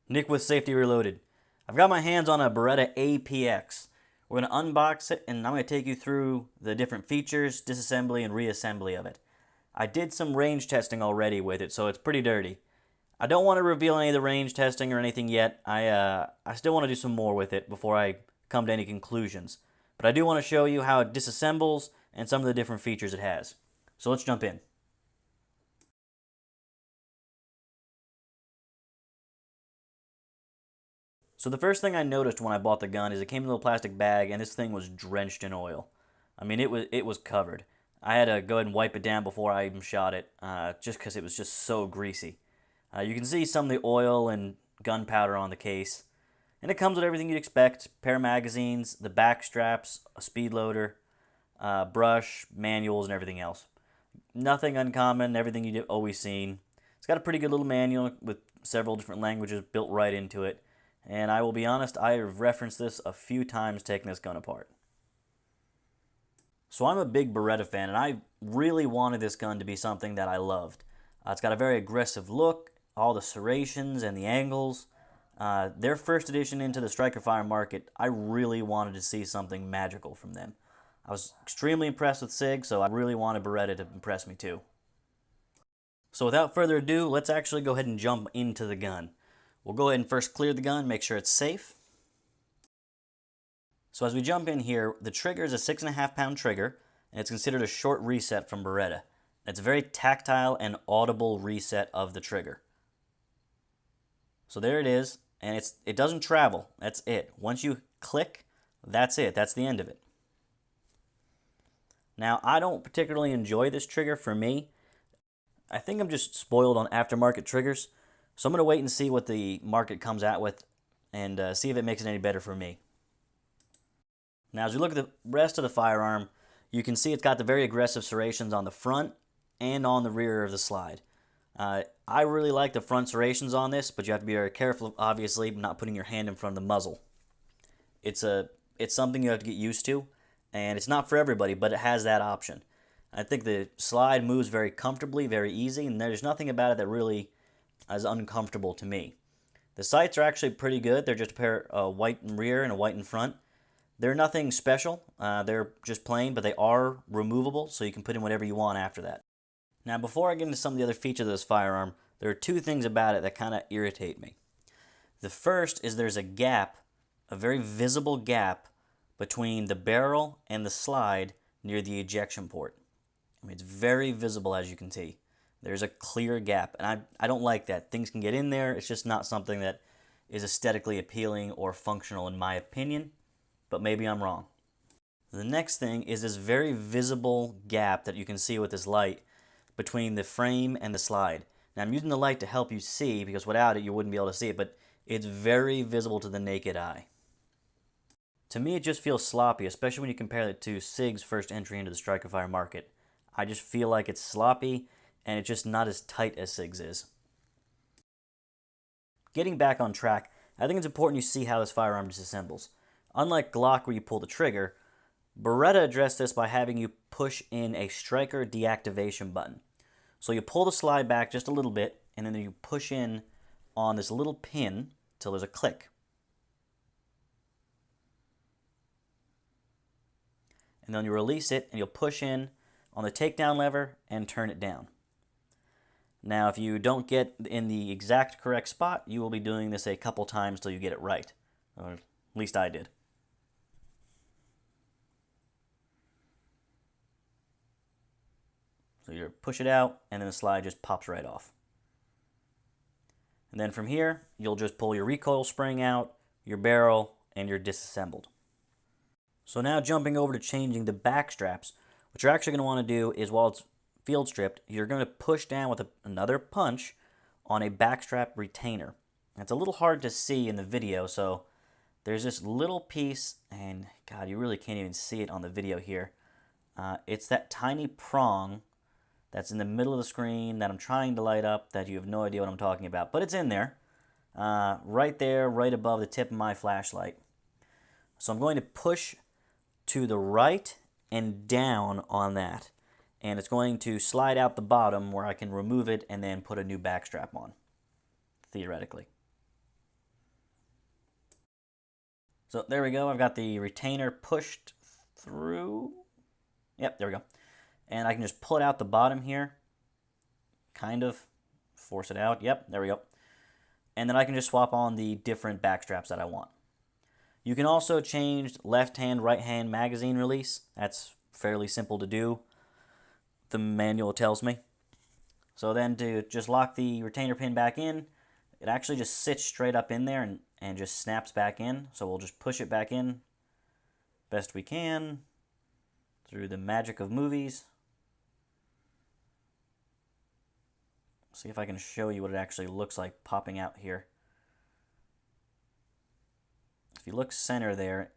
Nick with Safety Reloaded. I've got my hands on a Beretta APX. We're going to unbox it and I'm going to take you through the different features, disassembly, and reassembly of it. I did some range testing already with it, so it's pretty dirty. I don't want to reveal any of the range testing or anything yet. I still want to do some more with it before I come to any conclusions. But I do want to show you how it disassembles and some of the different features it has. So let's jump in. So the first thing I noticed when I bought the gun is it came in a little plastic bag and this thing was drenched in oil. I mean, it was covered. I had to go ahead and wipe it down before I even shot it, just because it was just so greasy. You can see some of the oil and gunpowder on the case. And it comes with everything you'd expect: pair of magazines, the back straps, a speed loader, brush, manuals, and everything else. Nothing uncommon, everything you've always seen. It's got a pretty good little manual with several different languages built right into it. And I will be honest, I have referenced this a few times taking this gun apart. So I'm a big Beretta fan, and I really wanted this gun to be something that I loved. It's got a very aggressive look, all the serrations and the angles. Their first edition into the striker fire market, I really wanted to see something magical from them. I was extremely impressed with SIG, so I really wanted Beretta to impress me too. So without further ado, let's actually go ahead and jump into the gun. We'll go ahead and first clear the gun, make sure it's safe. So as we jump in here, the trigger is a 6.5-pound trigger, and it's considered a short reset from Beretta. It's a very tactile and audible reset of the trigger. So there it is, and it doesn't travel. That's it. Once you click, that's it. That's the end of it. Now, I don't particularly enjoy this trigger for me. I think I'm just spoiled on aftermarket triggers. So I'm going to wait and see what the market comes out with and see if it makes it any better for me. Now, as we look at the rest of the firearm, you can see it's got the very aggressive serrations on the front and on the rear of the slide. I really like the front serrations on this, but you have to be very careful, obviously, not putting your hand in front of the muzzle. It's something you have to get used to, and it's not for everybody, but it has that option. I think the slide moves very comfortably, very easy, and there's nothing about it that really is uncomfortable to me. The sights are actually pretty good. They're just a pair of white in rear and a white in front. They're nothing special. They're just plain, but they are removable, so you can put in whatever you want after that. Now, before I get into some of the other features of this firearm, there are two things about it that kind of irritate me. The first is there's a gap, a very visible gap, between the barrel and the slide near the ejection port. I mean, it's very visible, as you can see. There's a clear gap, and I don't like that. Things can get in there. It's just not something that is aesthetically appealing or functional in my opinion, but maybe I'm wrong. The next thing is this very visible gap that you can see with this light between the frame and the slide. Now, I'm using the light to help you see, because without it you wouldn't be able to see it, but it's very visible to the naked eye. To me, it just feels sloppy, especially when you compare it to SIG's first entry into the striker fire market. I just feel like it's sloppy, and it's just not as tight as SIG's is. Getting back on track, I think it's important you see how this firearm disassembles. Unlike Glock, where you pull the trigger, Beretta addressed this by having you push in a striker deactivation button. So you pull the slide back just a little bit, and then you push in on this little pin till there's a click. And then you release it, and you'll push in on the takedown lever and turn it down. Now, if you don't get in the exact correct spot, you will be doing this a couple times till you get it right. Or at least I did. So you push it out, and then the slide just pops right off. And then from here, you'll just pull your recoil spring out, your barrel, and you're disassembled. So now jumping over to changing the back straps, what you're actually going to want to do is, while it's field stripped, you're going to push down with another punch on a backstrap retainer. It's a little hard to see in the video, so there's this little piece, and God, you really can't even see it on the video here. It's that tiny prong that's in the middle of the screen that I'm trying to light up that you have no idea what I'm talking about, but it's in there, right there, right above the tip of my flashlight. So I'm going to push to the right and down on that, and it's going to slide out the bottom where I can remove it and then put a new backstrap on, theoretically. So there we go. I've got the retainer pushed through. Yep, there we go. And I can just pull it out the bottom here. Kind of force it out. Yep, there we go. And then I can just swap on the different back straps that I want. You can also change left hand, right hand magazine release. That's fairly simple to do. The manual tells me. So then to just lock the retainer pin back in, it actually just sits straight up in there and just snaps back in. So we'll just push it back in best we can through the magic of movies. See if I can show you what it actually looks like popping out here. If you look center there,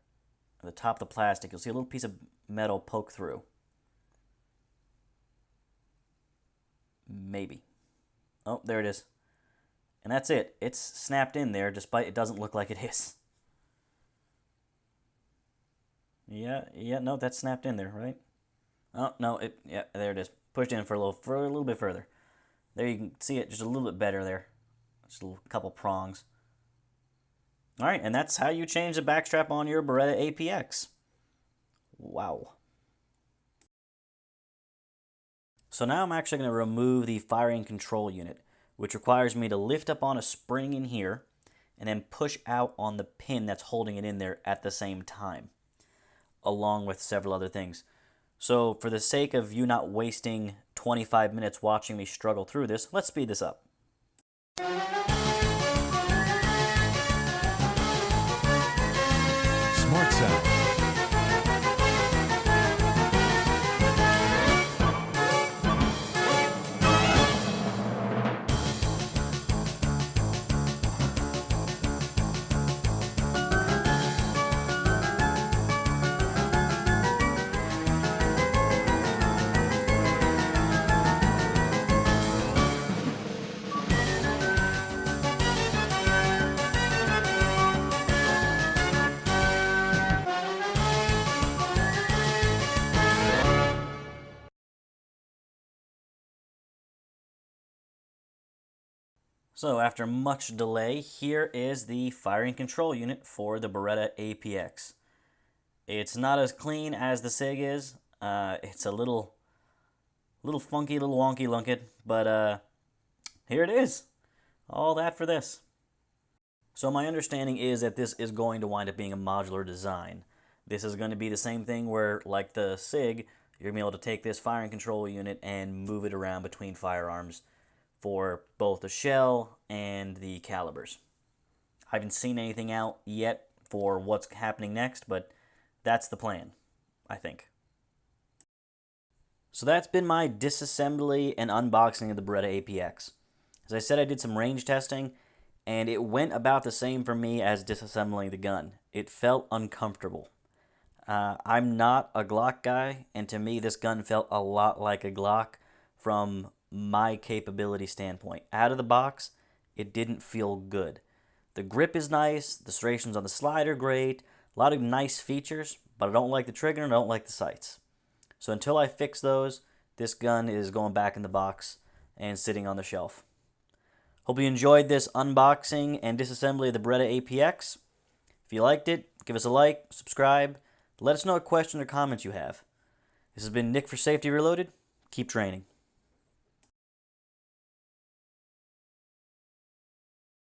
at the top of the plastic, you'll see a little piece of metal poke through. Maybe. Oh, there it is. And that's it. It's snapped in there, despite it doesn't look like it is. Yeah, no, that's snapped in there, right? Oh, no, yeah, there it is. Pushed in for a little bit further. There you can see it just a little bit better there. Just a couple prongs. All right, and that's how you change the backstrap on your Beretta APX. Wow. So now I'm actually going to remove the firing control unit, which requires me to lift up on a spring in here and then push out on the pin that's holding it in there at the same time, along with several other things. So for the sake of you not wasting 25 minutes watching me struggle through this, let's speed this up. Smart Sound. So after much delay, here is the firing control unit for the Beretta APX. It's not as clean as the SIG is. It's a little funky, a little wonky lunkin', but here it is. All that for this. So my understanding is that this is going to wind up being a modular design. This is going to be the same thing where, like the SIG, you're going to be able to take this firing control unit and move it around between firearms for both the shell and the calibers. I haven't seen anything out yet for what's happening next, but that's the plan, I think. So that's been my disassembly and unboxing of the Beretta APX. As I said, I did some range testing, and it went about the same for me as disassembling the gun. It felt uncomfortable. I'm not a Glock guy, and to me this gun felt a lot like a Glock from my capability standpoint. Out of the box, it didn't feel good. The grip is nice, the serrations on the slide are great, a lot of nice features, but I don't like the trigger and I don't like the sights. So until I fix those, this gun is going back in the box and sitting on the shelf. Hope you enjoyed this unboxing and disassembly of the Beretta APX. If you liked it, give us a like, subscribe, let us know what questions or comments you have. This has been Nick for Safety Reloaded. Keep training.